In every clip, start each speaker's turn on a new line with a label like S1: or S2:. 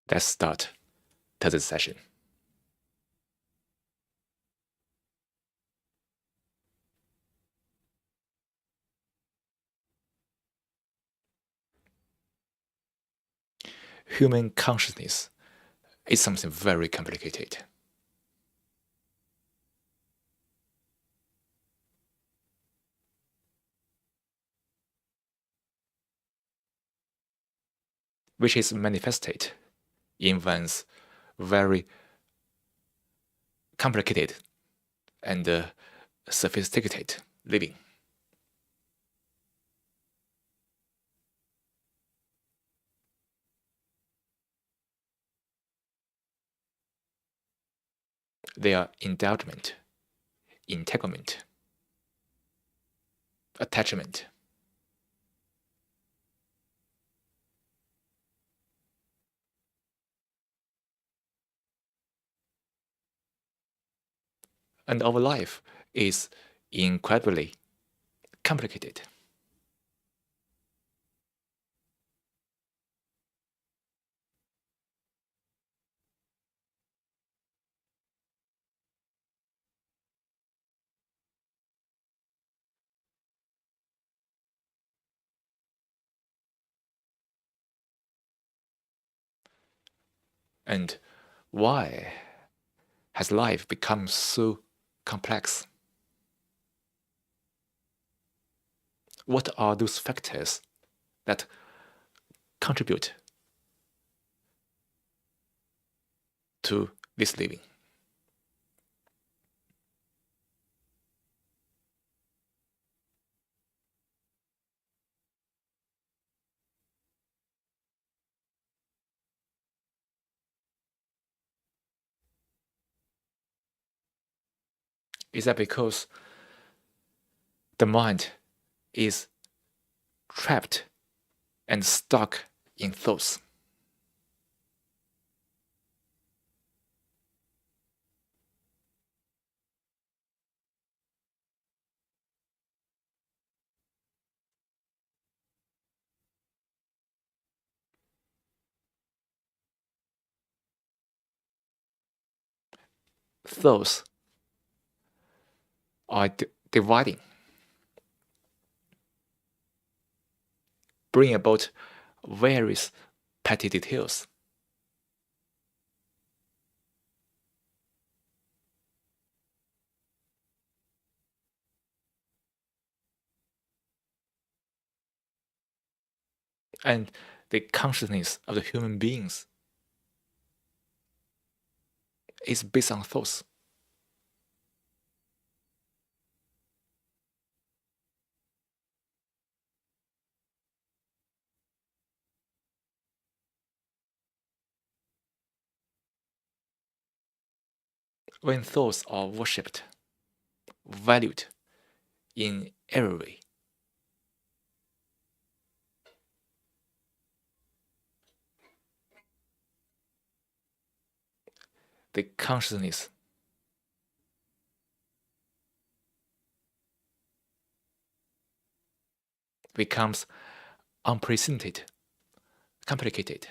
S1: Let's start today's session. Human consciousness is something very complicated. Which is manifested in one's very complicated and sophisticated living. Their endowment, entanglement, attachment, and our life is incredibly complicated. And why has life become so complex? What are those factors that contribute to this living? Is that because the mind is trapped and stuck in thoughts? Thoughts are dividing, bring about various petty details. And the consciousness of the human beings is based on thoughts. When thoughts are worshipped, valued in every way, the consciousness becomes unprecedented, complicated.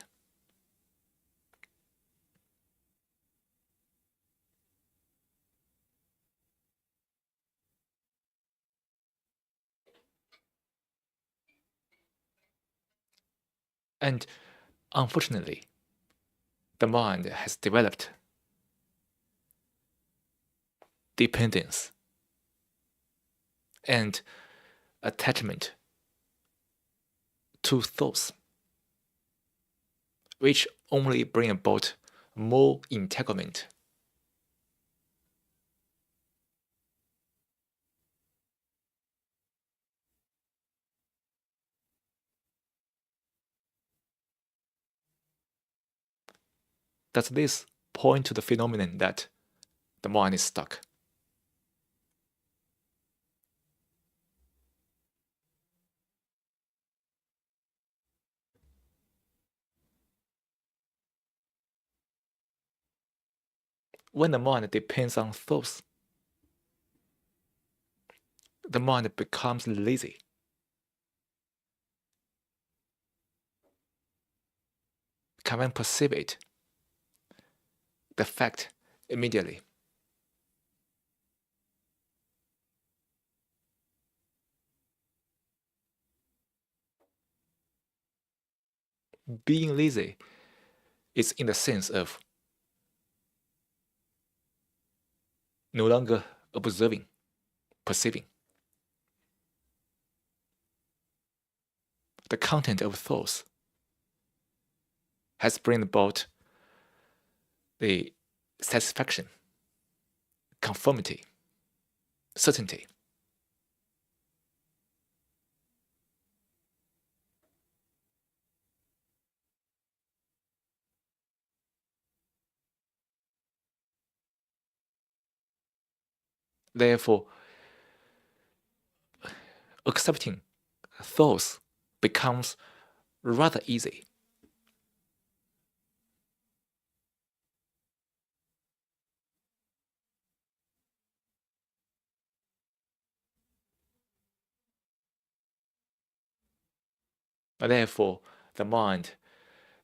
S1: And unfortunately, the mind has developed dependence and attachment to thoughts, which only bring about more entanglement. Does this point to the phenomenon that the mind is stuck? When the mind depends on thoughts, the mind becomes lazy. can perceive it, the fact immediately. Being lazy is in the sense of no longer observing, perceiving. The content of thoughts has brought about the satisfaction, conformity, certainty. Therefore, accepting thoughts becomes rather easy. Therefore, the mind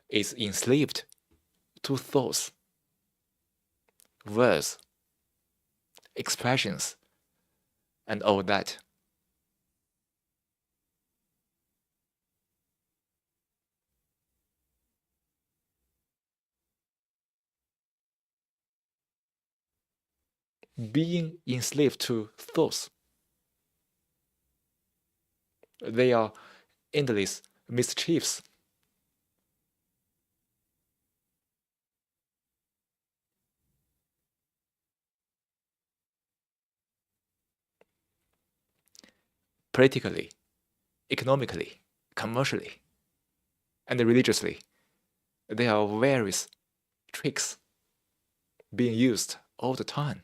S1: is enslaved to thoughts, words, expressions, and all that. Being enslaved to thoughts, they are endless mischiefs. Politically, economically, commercially, and religiously, there are various tricks being used all the time.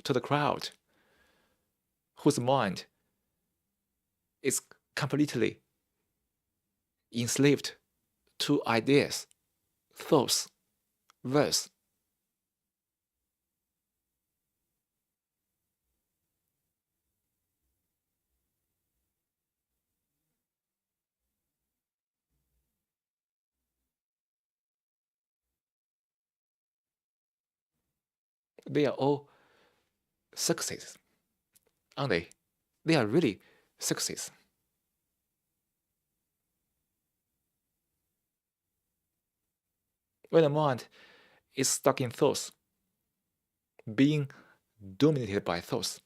S1: To the crowd, whose mind is completely enslaved to ideas, thoughts, words. They are all successes, aren't they? They are really success. When the mind is stuck in thoughts, being dominated by thoughts,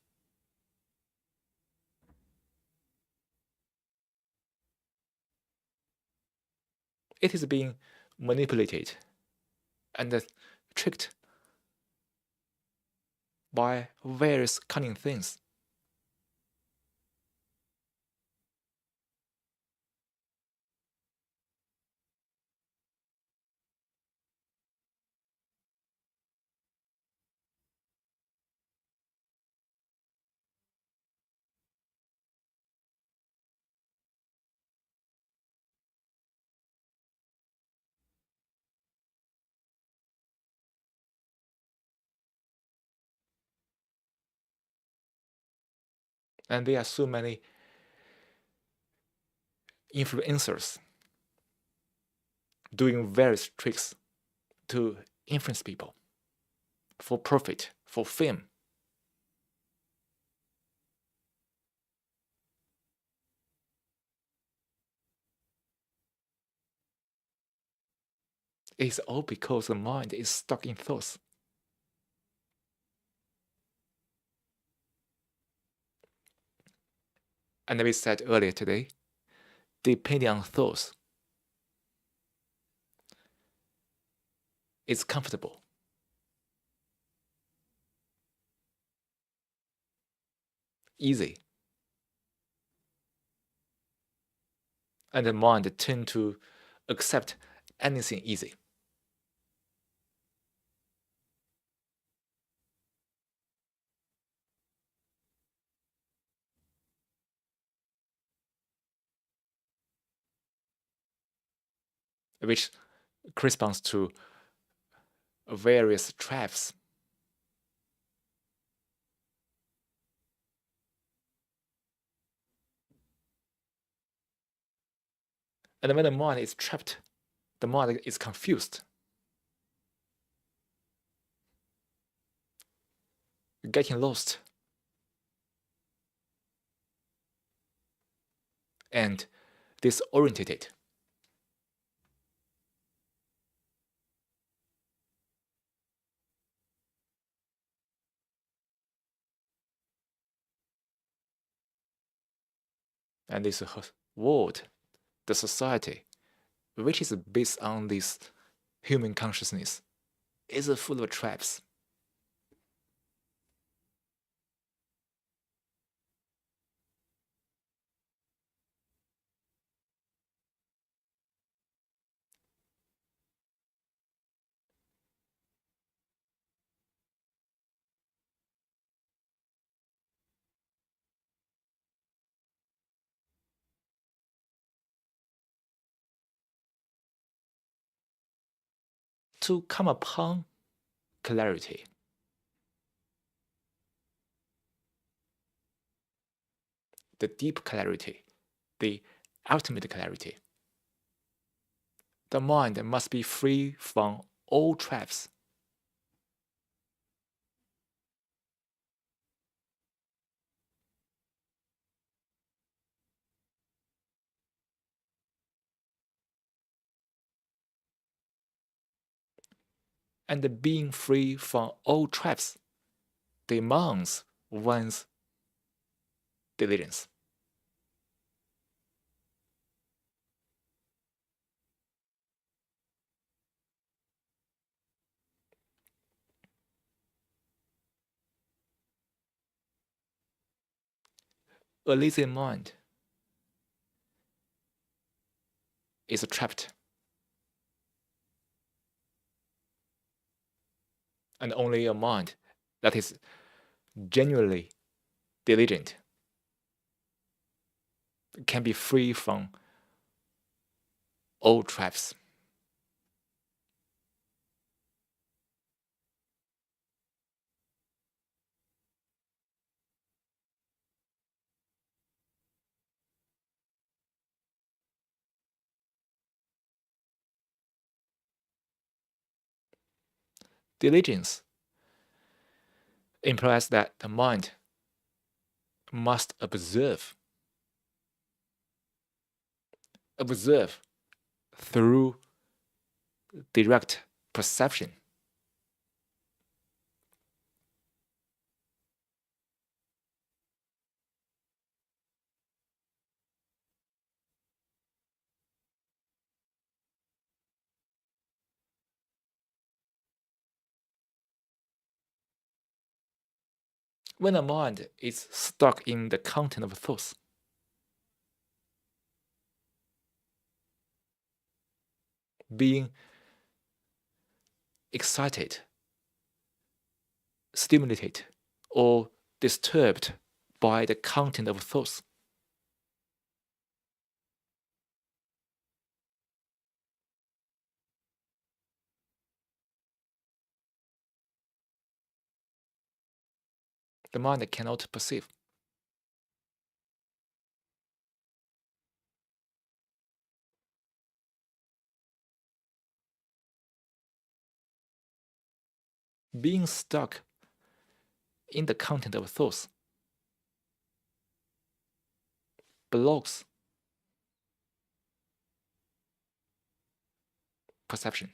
S1: it is being manipulated and tricked by various cunning things. And there are so many influencers doing various tricks to influence people for profit, for fame. It is all because the mind is stuck in thoughts. And we said earlier today, depending on thoughts, it's comfortable, easy, and the mind tend to accept anything easy. Which corresponds to various traps. And when the mind is trapped, the mind is confused, getting lost, and disoriented. And this world, the society, which is based on this human consciousness, is full of traps. To come upon clarity, the deep clarity, the ultimate clarity, the mind must be free from all traps. And being free from all traps demands one's diligence. A lazy mind is trapped, and only a mind that is genuinely diligent can be free from all traps. Diligence implies that the mind must observe through direct perception. When the mind is stuck in the content of thoughts, being excited, stimulated, or disturbed by the content of thoughts, the mind cannot perceive. Being stuck in the content of thoughts blocks perception.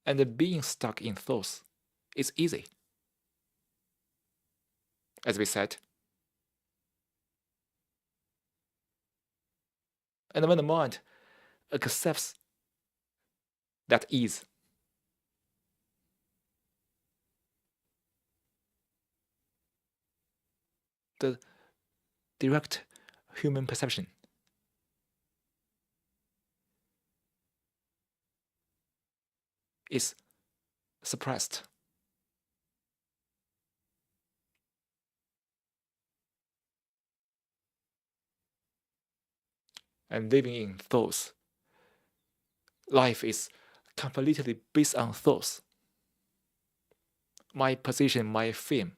S1: And being stuck in thoughts is easy. As we said, and when the mind accepts that ease, the direct human perception is suppressed. And living in thoughts, life is completely based on thoughts. my position, my fame,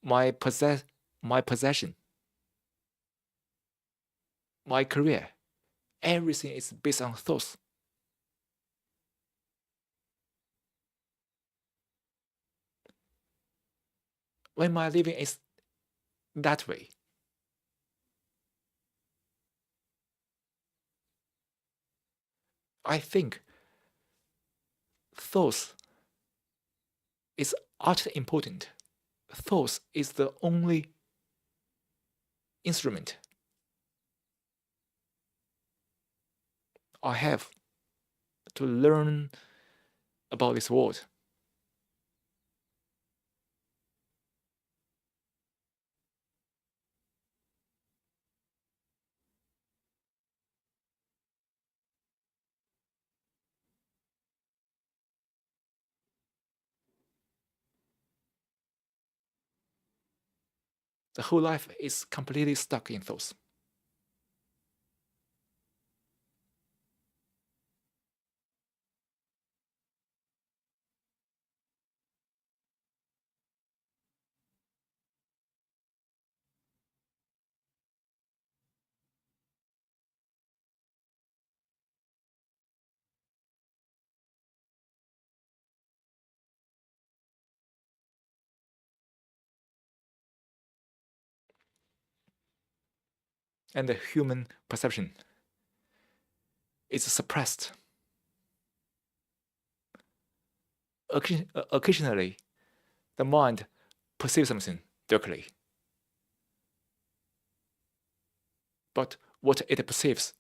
S1: my possession, my career. Everything is based on thoughts. When my living is that way, I think thoughts is utterly important. Thoughts is the only instrument I have to learn about this world. The whole life is completely stuck in thoughts. And the human perception is suppressed. Occasionally, the mind perceives something directly, but what it perceives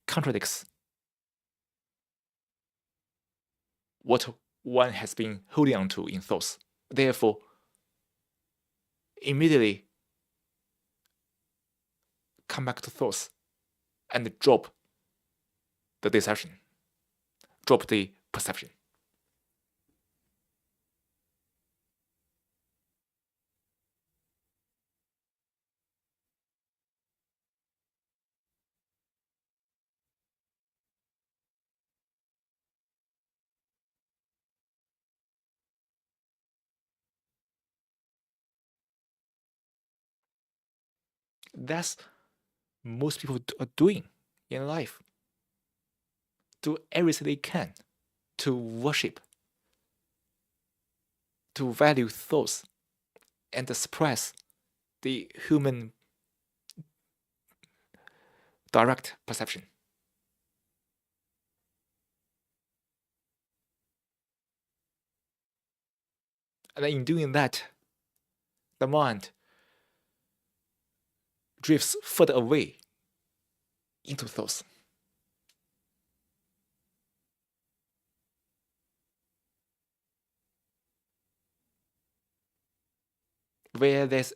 S1: contradicts what one has been holding on to in thoughts. Therefore, immediately come back to thoughts and drop the deception, drop the perception. That's most people are doing in life. Do everything they can to worship, to value thoughts, and suppress the human direct perception. And in doing that, the mind drifts further away into thoughts. Where there's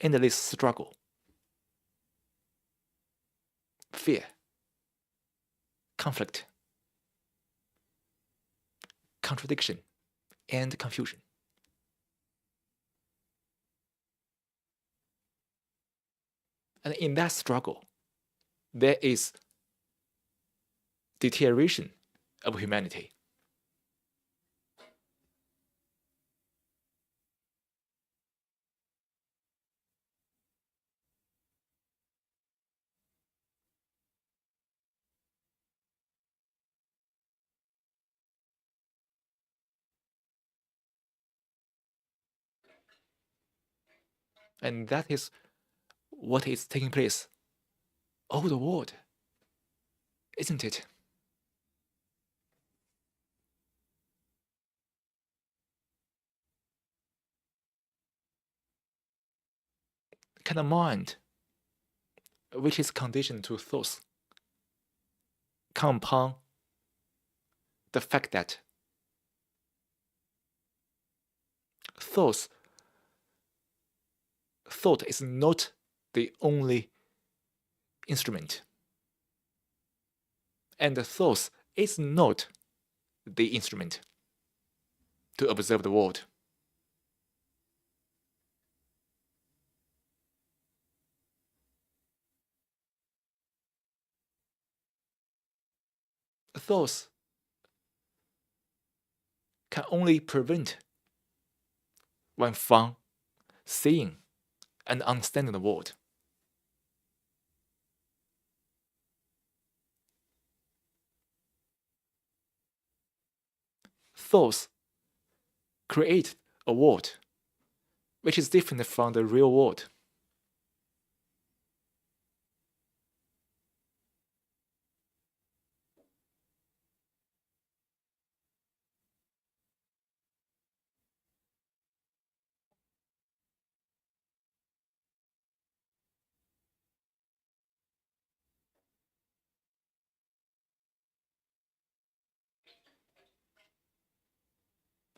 S1: endless struggle, fear, conflict, contradiction, and confusion. And in that struggle, there is deterioration of humanity. And that is what is taking place all over the world, isn't it? Can a mind, which is conditioned to thoughts, come upon the fact that thought is not the only instrument, and the thought is not the instrument to observe the world. thoughts can only prevent one from seeing and understanding the world. Thoughts create a world which is different from the real world.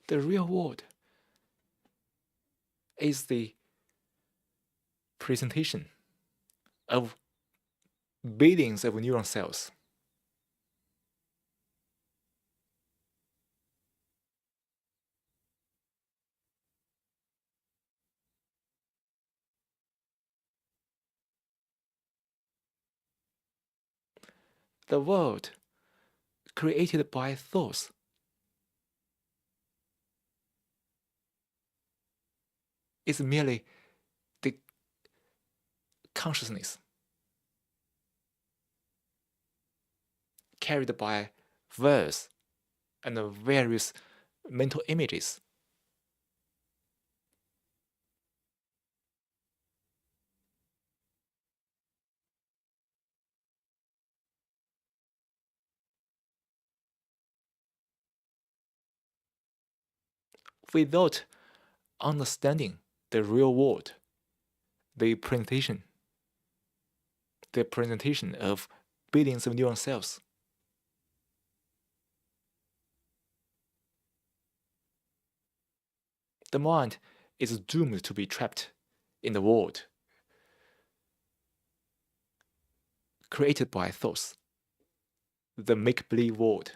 S1: The real world is the presentation of billions of neuron cells. The world created by thoughts is merely the consciousness carried by words and various mental images. Without understanding the real world, the presentation of billions of neuron cells, the mind is doomed to be trapped in the world created by thoughts, the make-believe world.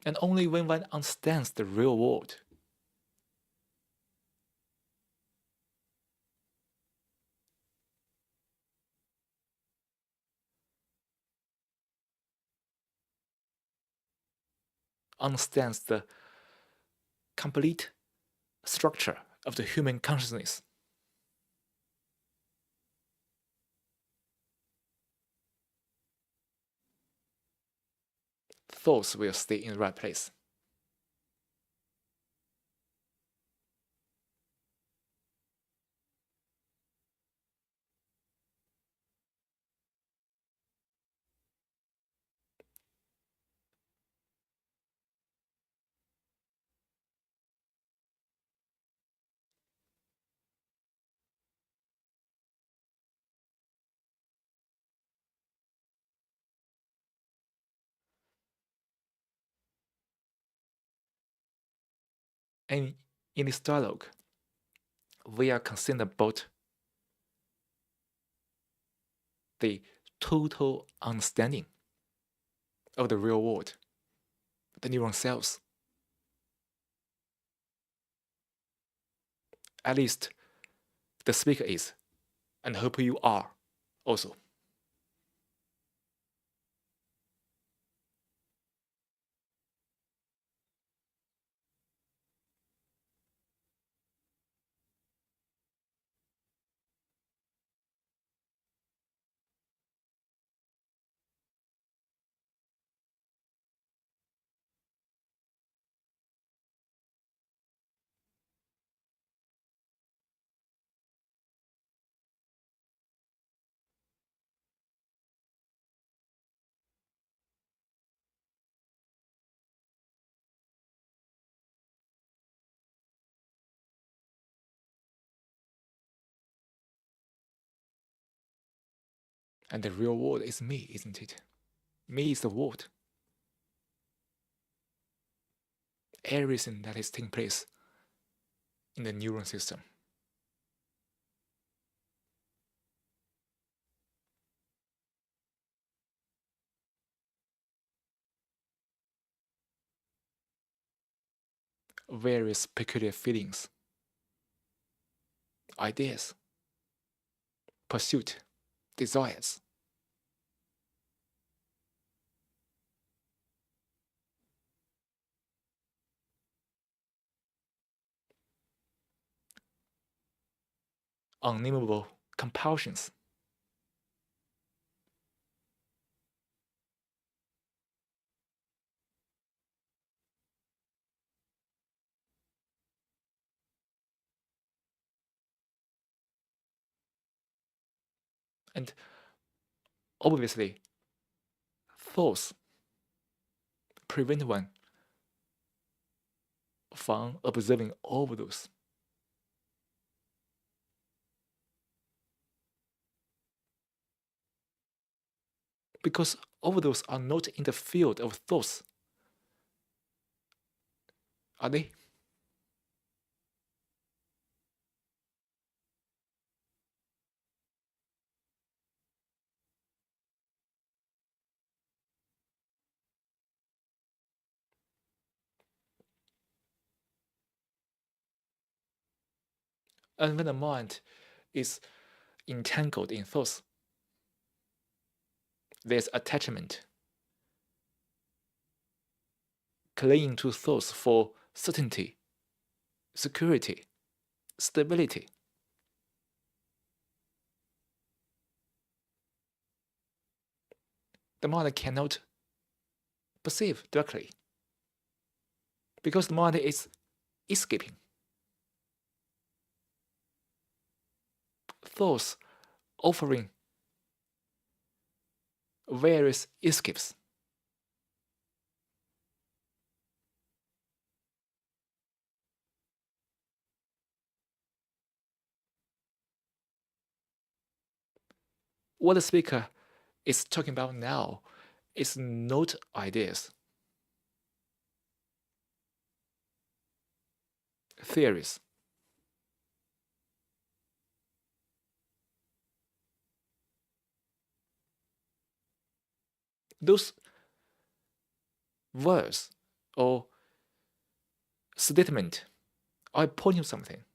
S1: And only when one understands the real world, understands the complete structure of the human consciousness, thoughts will stay in the right place. And in this dialogue, we are concerned about the total understanding of the real world, the neuron cells. At least the speaker is, and I hope you are also. And the real world is me, isn't it? Me is the world. Everything that is taking place in the neuron system. various peculiar feelings, ideas, pursuit, desires. Unnameable compulsions. And obviously, thoughts prevent one from observing all of those. Because all of those are not in the field of thoughts, are they? And when the mind is entangled in thoughts, there's attachment, clinging to thoughts for certainty, security, stability. The mind cannot perceive directly because the mind is escaping. Thoughts offering various escapes. What the speaker is talking about now is not ideas, theories. Those words or statement are pointing to something,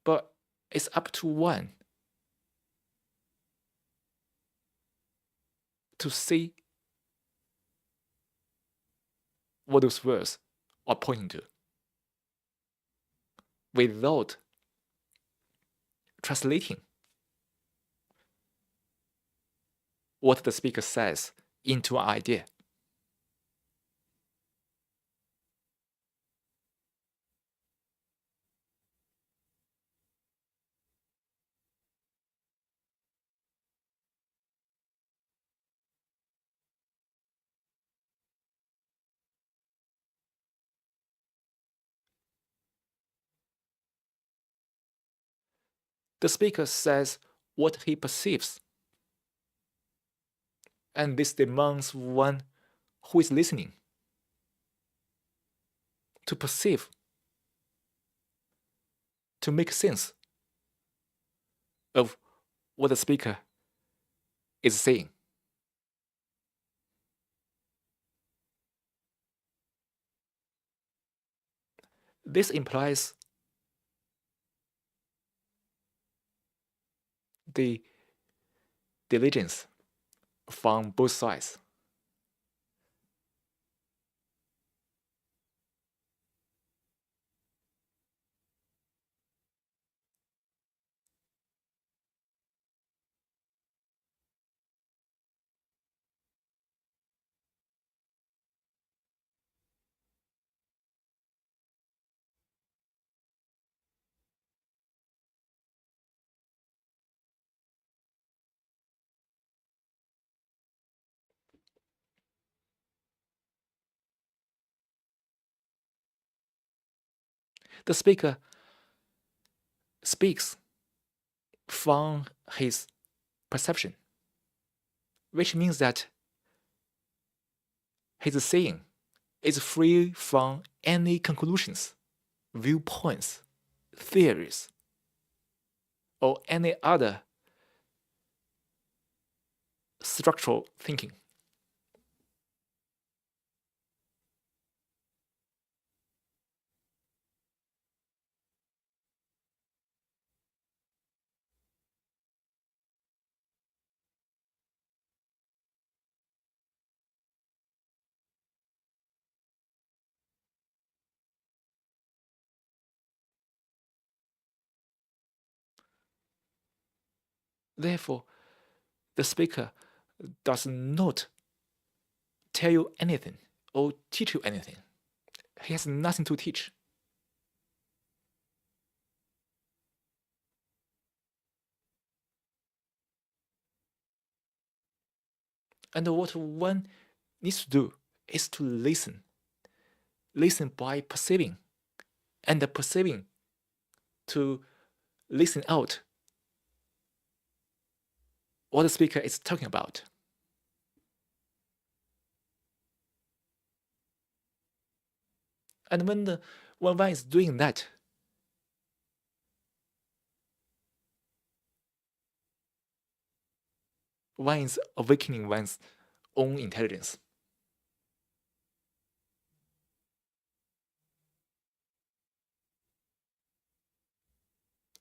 S1: but it's up to one to see what those words are pointing to without translating what the speaker says into an idea. The speaker says what he perceives, and this demands one who is listening to perceive, to make sense of what the speaker is saying. This implies the diligence from both sides. The speaker speaks from his perception, which means that his saying is free from any conclusions, viewpoints, theories, or any other structural thinking. Therefore, the speaker does not tell you anything or teach you anything. He has nothing to teach. And what one needs to do is to listen. Listen by perceiving, and perceiving to listen out what the speaker is talking about. And when one is doing that, one is awakening one's own intelligence.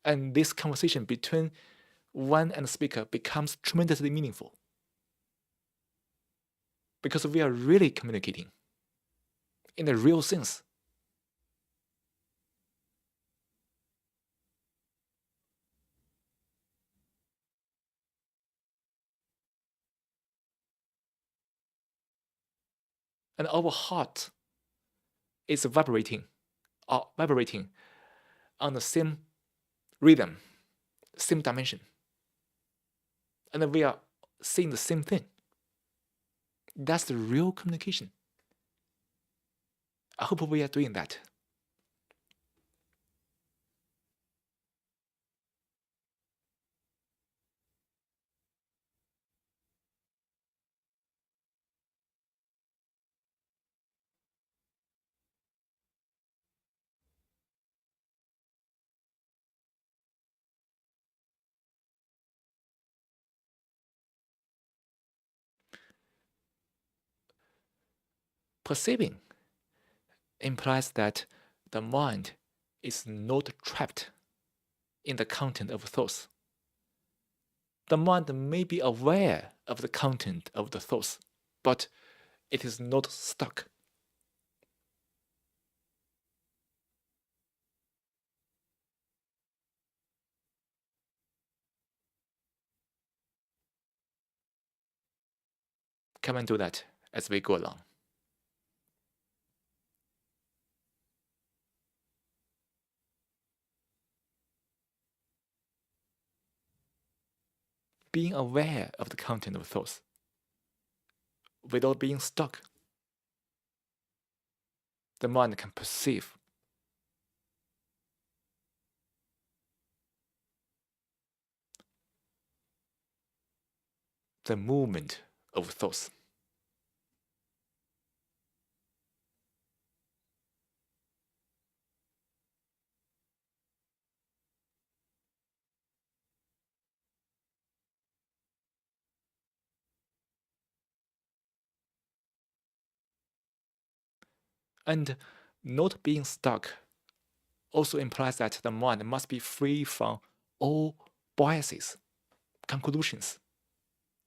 S1: And this conversation between one and the speaker becomes tremendously meaningful, because we are really communicating in a real sense. And our heart is vibrating on the same rhythm, same dimension. And we are saying the same thing. That's the real communication. I hope we are doing that. Perceiving implies that the mind is not trapped in the content of thoughts. The mind may be aware of the content of the thoughts, but it is not stuck. Can we do that as we go along? Being aware of the content of thoughts without being stuck. The mind can perceive the movement of thoughts. And not being stuck also implies that the mind must be free from all biases, conclusions,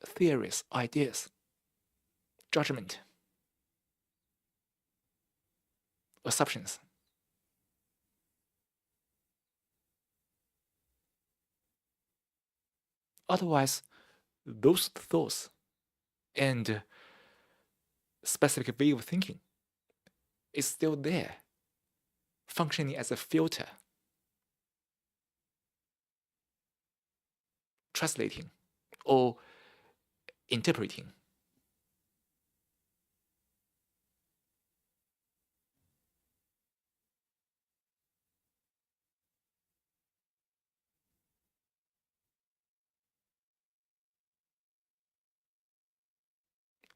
S1: theories, ideas, judgment, assumptions. Otherwise, those thoughts and specific way of thinking is still there, functioning as a filter, translating or interpreting.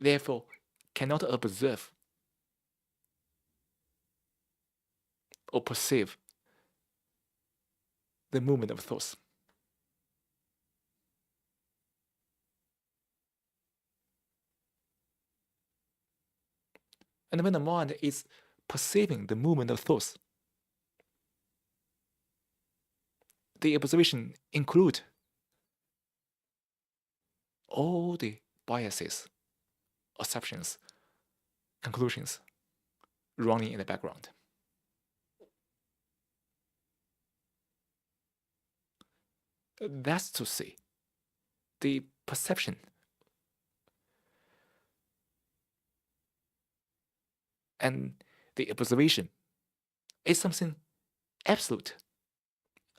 S1: Therefore, cannot observe or perceive the movement of thoughts. And when the mind is perceiving the movement of thoughts, the observation include all the biases, assumptions, conclusions running in the background. That's to say, the perception and the observation is something absolute,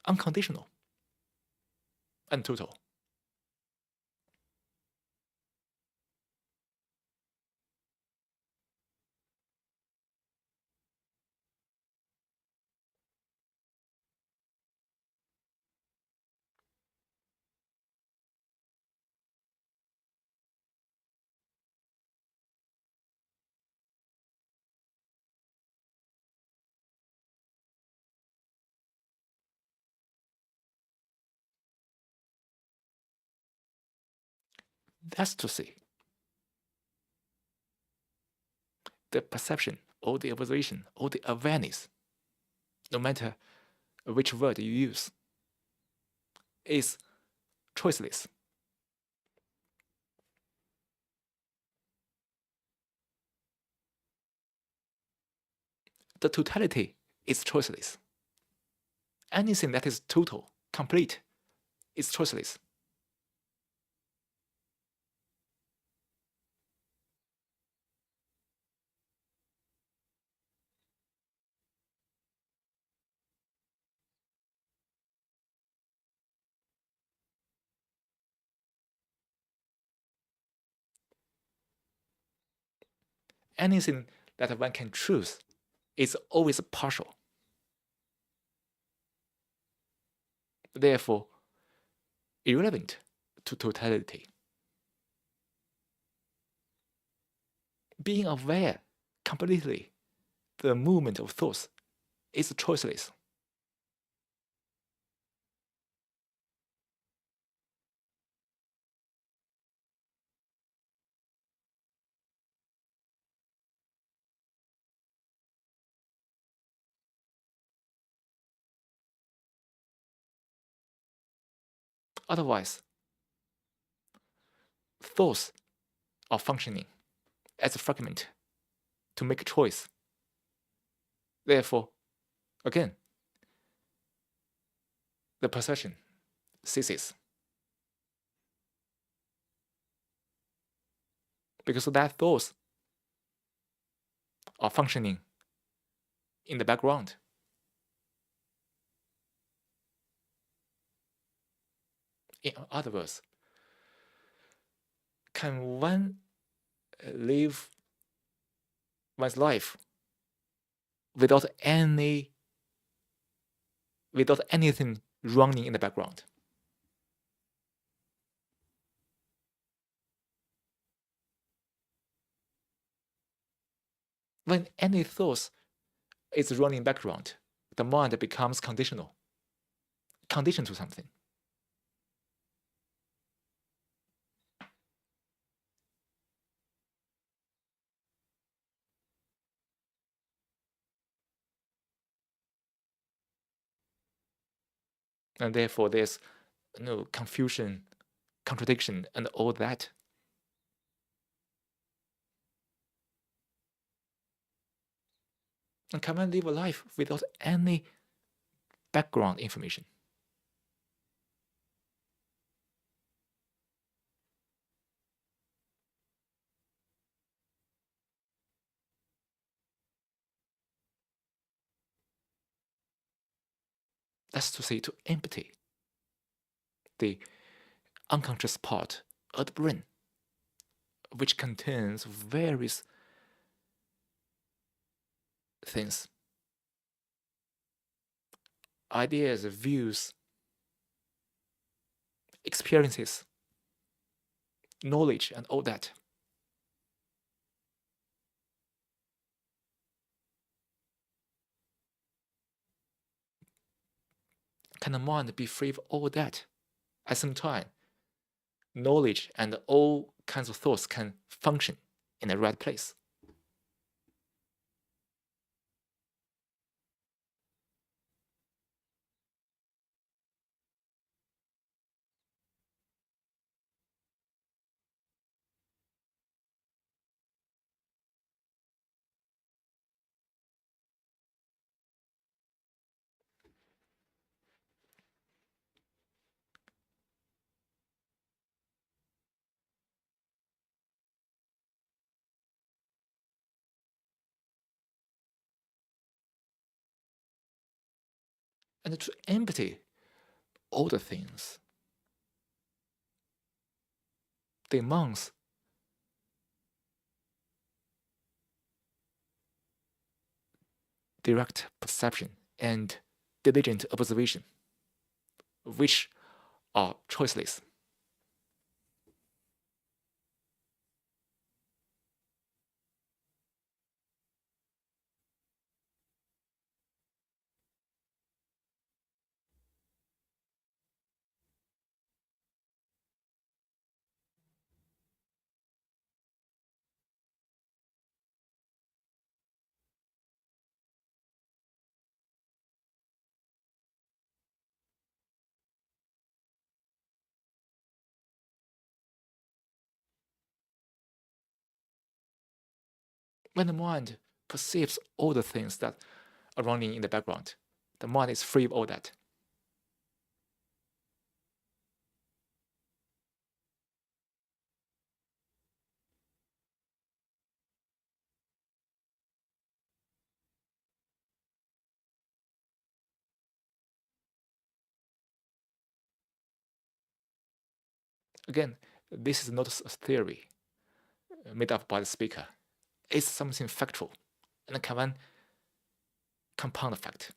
S1: unconditional, and total. That's to say, the perception or the observation or the awareness, no matter which word you use, is choiceless. The totality is choiceless. Anything that is total, complete, is choiceless. Anything that one can choose is always partial. Therefore, irrelevant to totality. Being aware completely the movement of thoughts is choiceless. Otherwise, thoughts are functioning as a fragment to make a choice. Therefore, again, the perception ceases. Because that thoughts are functioning in the background. In other words, can one live one's life without anything running in the background? When any thought is running in background, the mind becomes conditional, conditioned to something. And therefore there's confusion, contradiction, and all that. And can one live a life without any background information? That's to say, to empty the unconscious part of the brain, which contains various things, ideas, views, experiences, knowledge, and all that. Can the mind be free of all that? At some time, knowledge and all kinds of thoughts can function in the right place. and to empty all the things demands direct perception and diligent observation, which are choiceless. When the mind perceives all the things that are running in the background, the mind is free of all that. Again, this is not a theory made up by the speaker. It's something factual and can compound fact,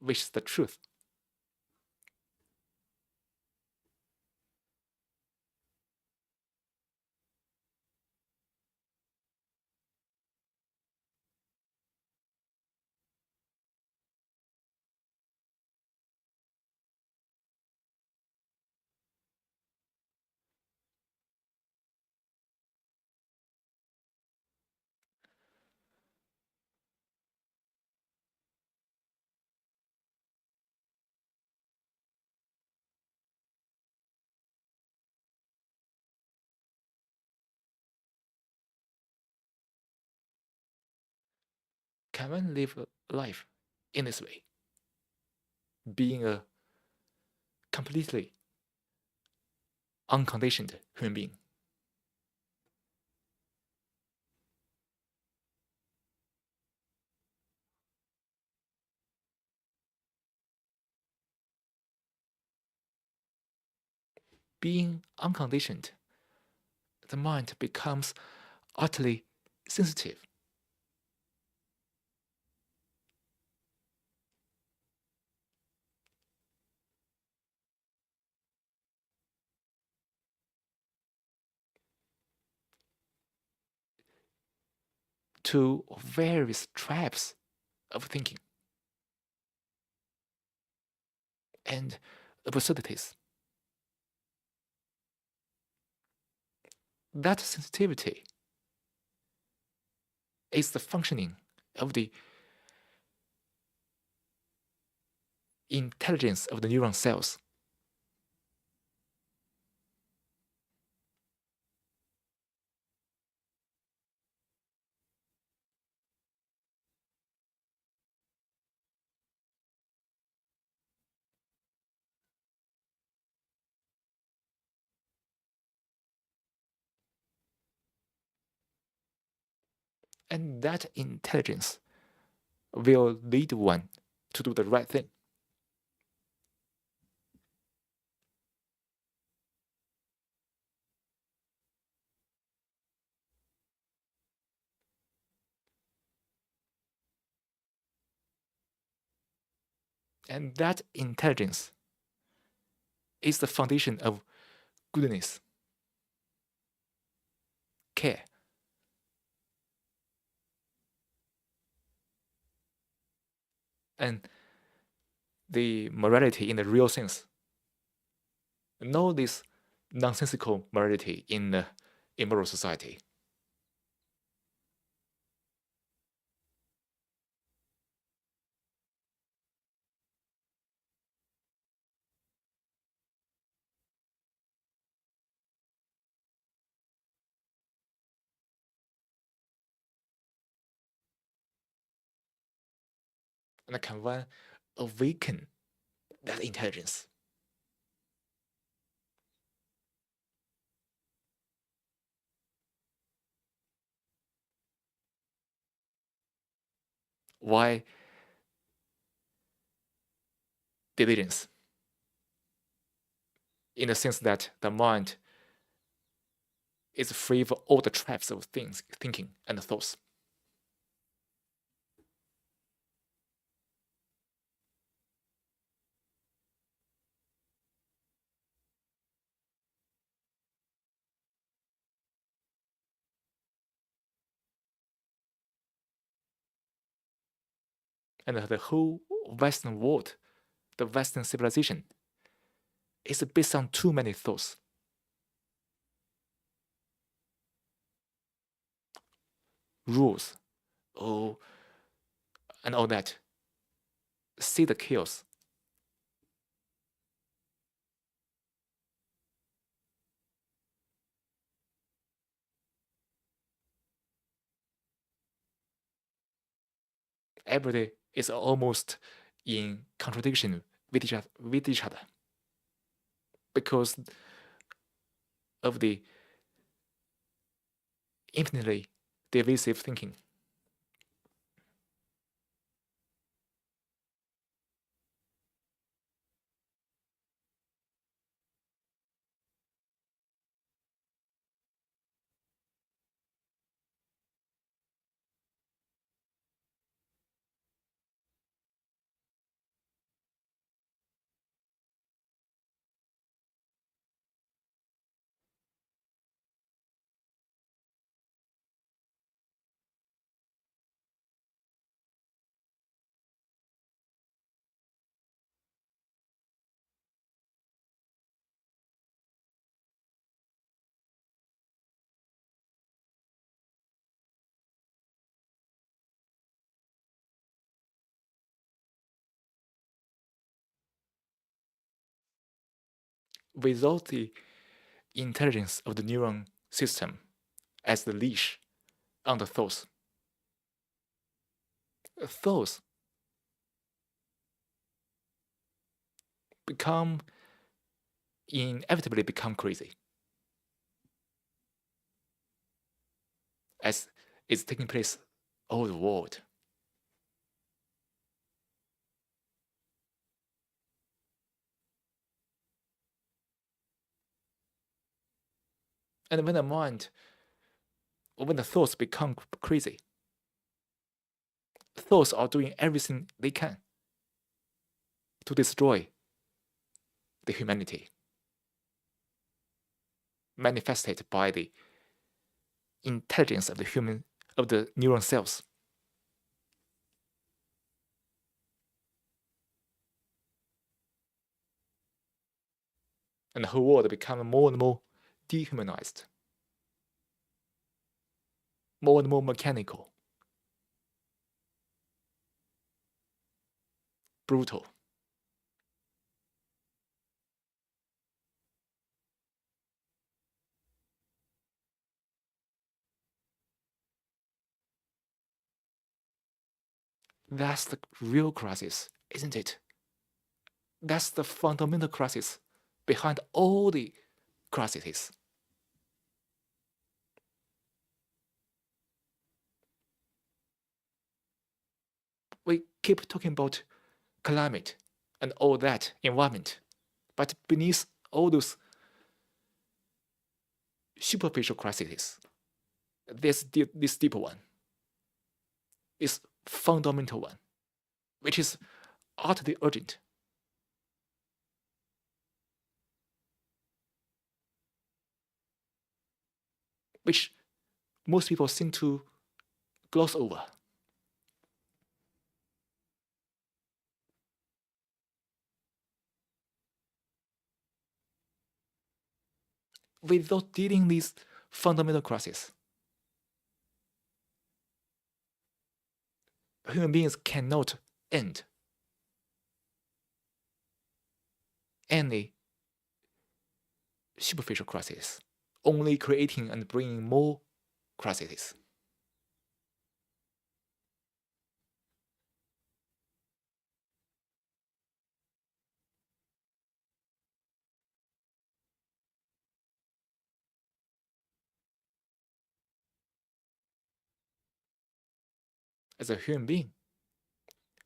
S1: which is the truth. Can one live a life in this way, being a completely unconditioned human being? Being unconditioned, the mind becomes utterly sensitive to various traps of thinking and absurdities. That sensitivity is the functioning of the intelligence of the neuron cells. And that intelligence will lead one to do the right thing. And that intelligence is the foundation of goodness, care, and the morality in the real sense. Know this nonsensical morality in the immoral society. And can one awaken that intelligence? Why diligence? In the sense that the mind is free of all the traps of things, thinking, and thoughts. And the whole Western world, the Western civilization, is based on too many thoughts. Rules, oh, and all that. See the chaos. Every day is almost in contradiction with each other because of the infinitely divisive thinking. Without the intelligence of the neuron system as the leash on the thoughts, thoughts inevitably become crazy, as is taking place all the world. And when the thoughts become crazy, thoughts are doing everything they can to destroy the humanity, manifested by the intelligence of the neuron cells. And the whole world becomes more and more dehumanized, more and more mechanical, brutal. That's the real crisis, isn't it? That's the fundamental crisis behind all the crises. We keep talking about climate and all that environment, but beneath all those superficial crises, there's this deeper one, this fundamental one, which is utterly urgent. Which most people seem to gloss over. Without dealing these fundamental crises, human beings cannot end any superficial crisis, only creating and bringing more crises. As a human being,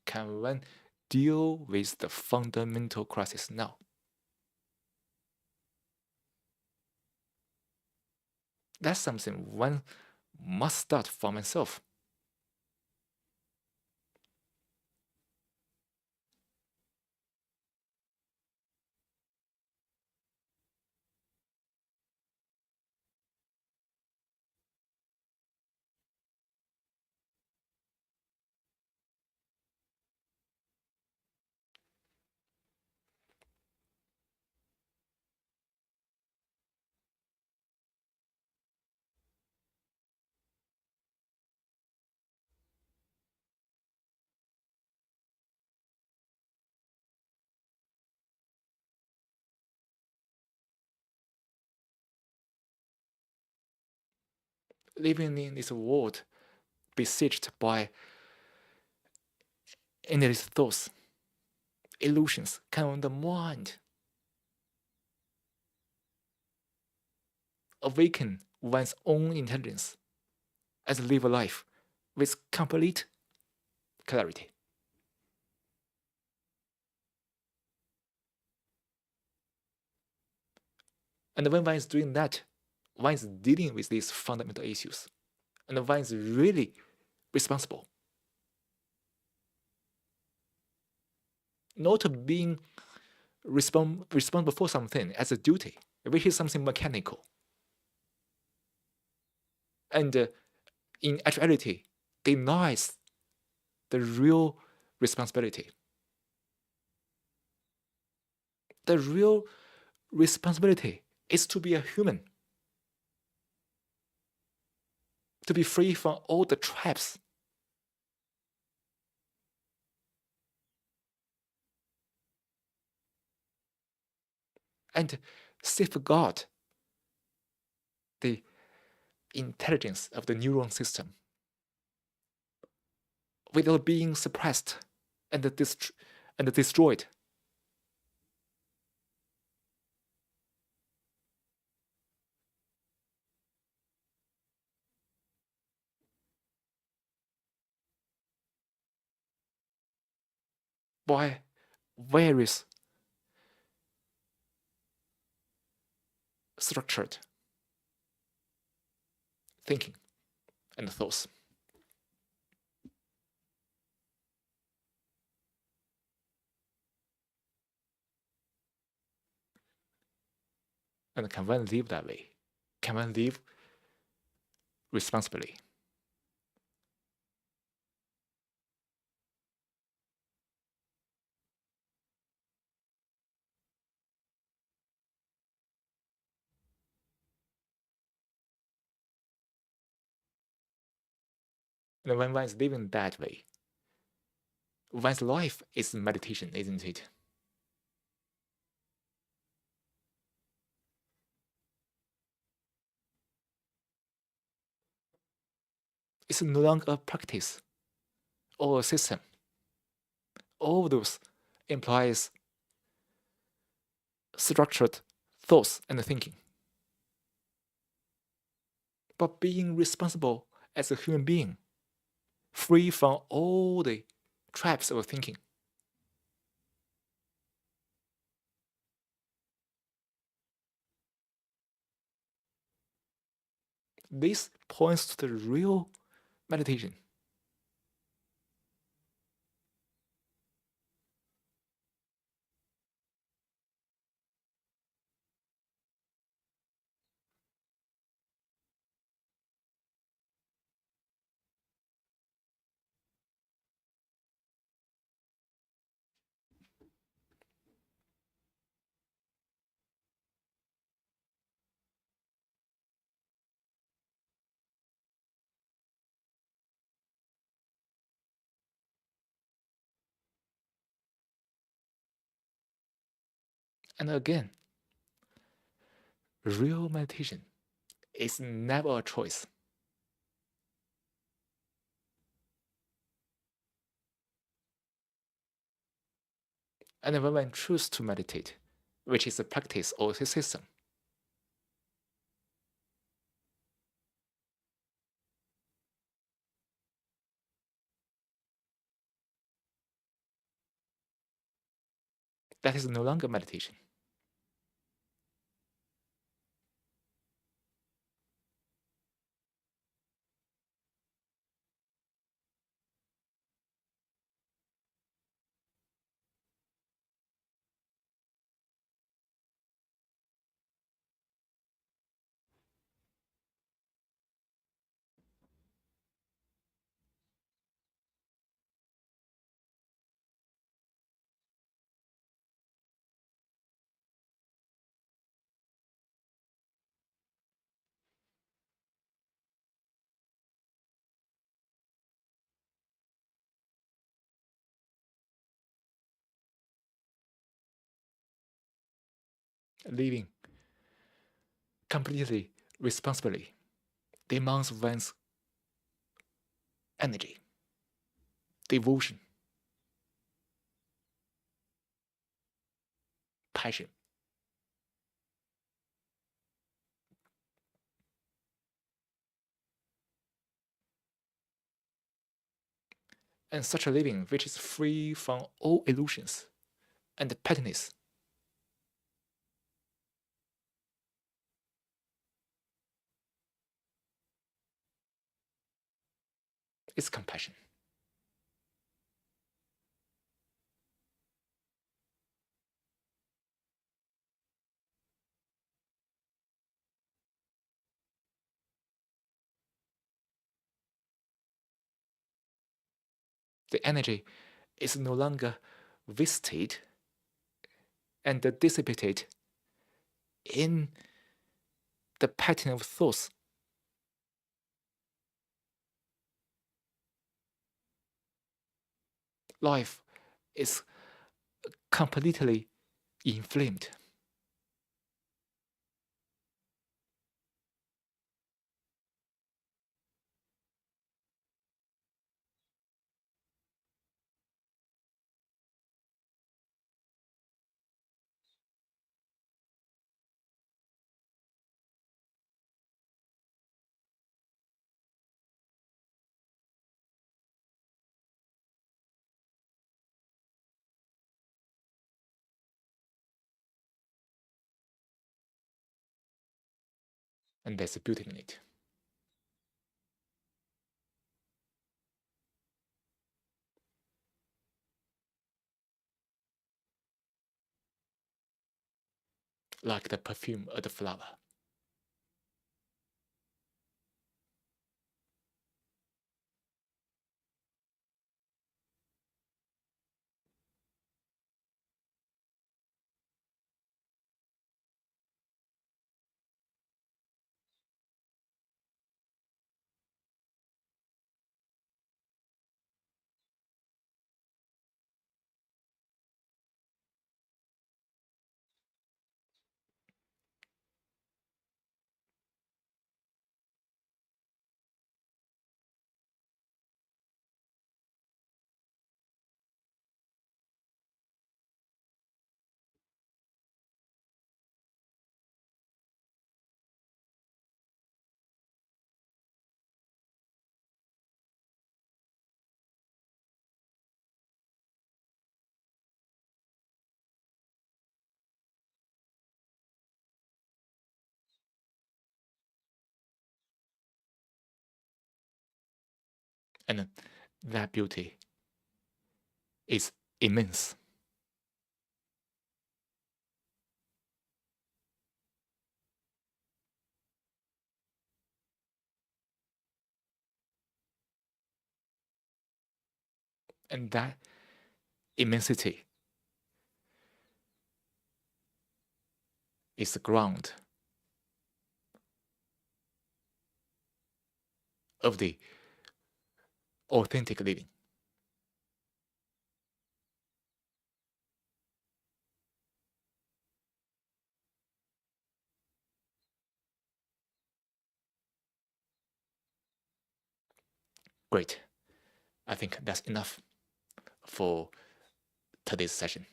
S1: can one deal with the fundamental crisis now? That's something one must start for oneself. Living in this world besieged by endless thoughts, illusions, can the mind awaken one's own intelligence and live a life with complete clarity? And when one is doing that, one is dealing with these fundamental issues, and one is really responsible. Not being responsible for something as a duty, which is something mechanical. And in actuality, denies the real responsibility. The real responsibility is to be a human, to be free from all the traps, and safeguard the intelligence of the neuron system without being suppressed and destroyed. By various structured thinking and thoughts. And can one live that way? Can one live responsibly? And when one is living that way, one's life is meditation, isn't it? It's no longer a practice or a system. All of those implies structured thoughts and thinking. But being responsible as a human being, free from all the traps of thinking. This points to the real meditation. And again, real meditation is never a choice. And when one chooses to meditate, which is a practice or a system, That is no longer meditation. Living completely responsibly demands one's energy, devotion, passion. And such a living which is free from all illusions and pettiness is compassion. The energy is no longer wasted and dissipated in the pattern of thoughts. Life is completely inflamed. And there's a beauty in it. Like the perfume of the flower. And that beauty is immense. And that immensity is the ground of the authentic living. Great. I think that's enough for today's session.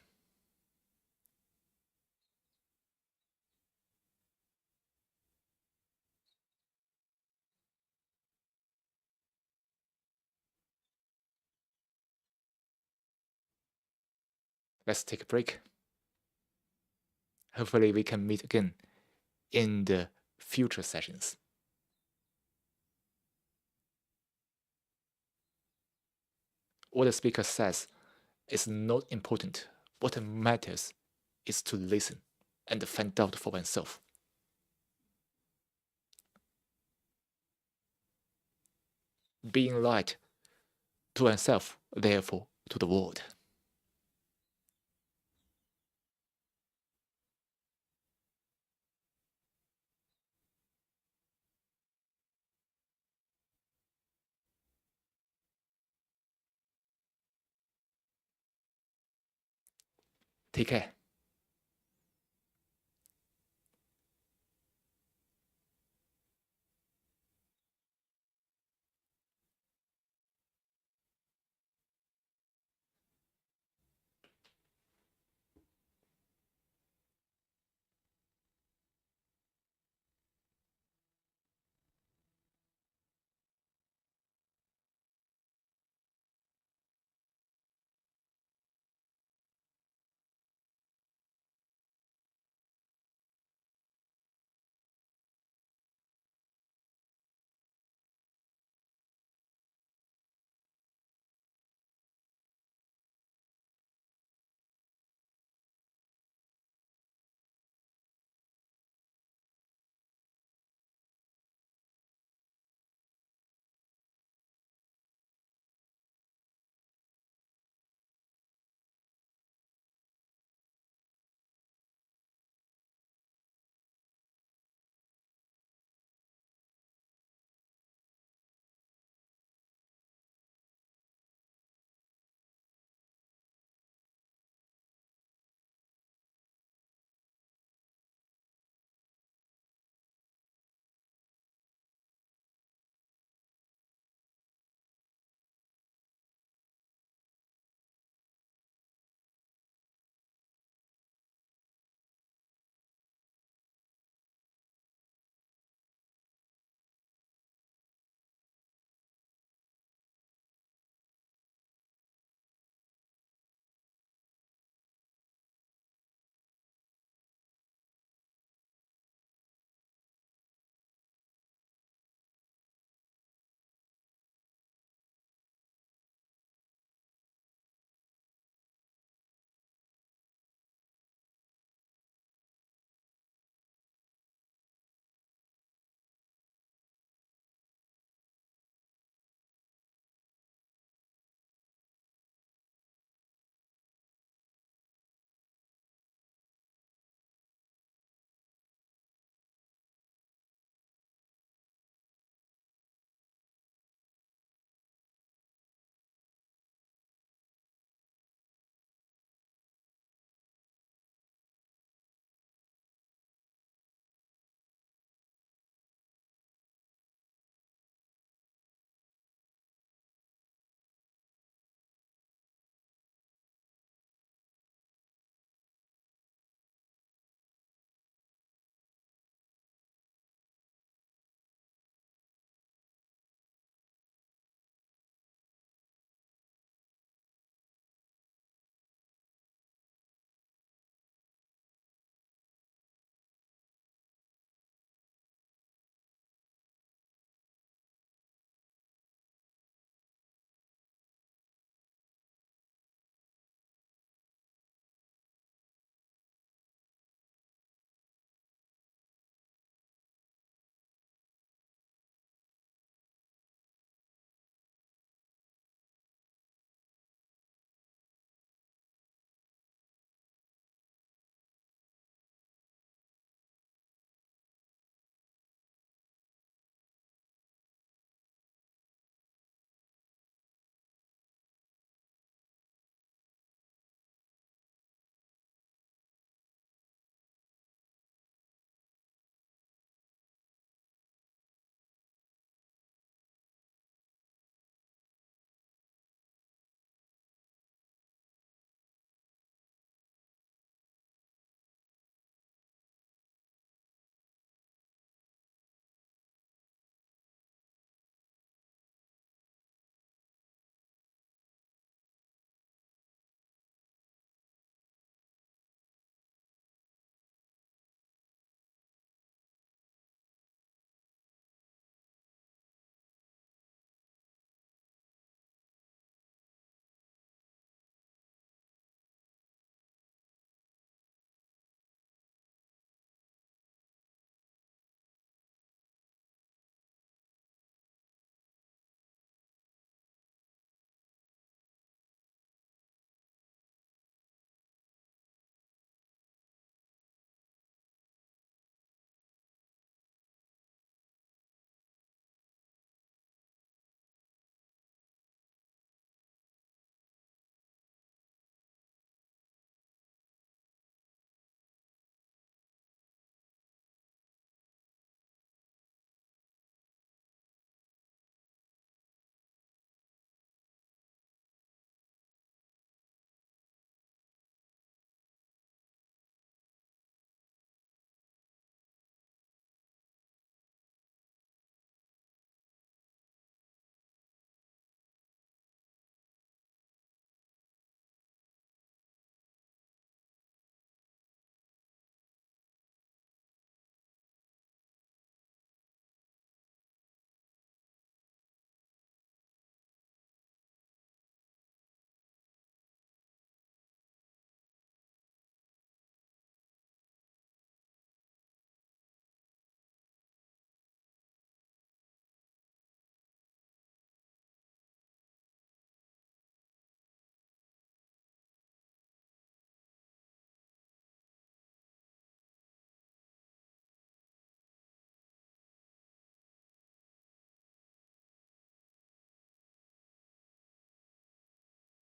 S1: Let's take a break. Hopefully, we can meet again in the future sessions. What the speaker says is not important. What matters is to listen and find out for oneself. Being light to oneself, therefore to the world. Take care.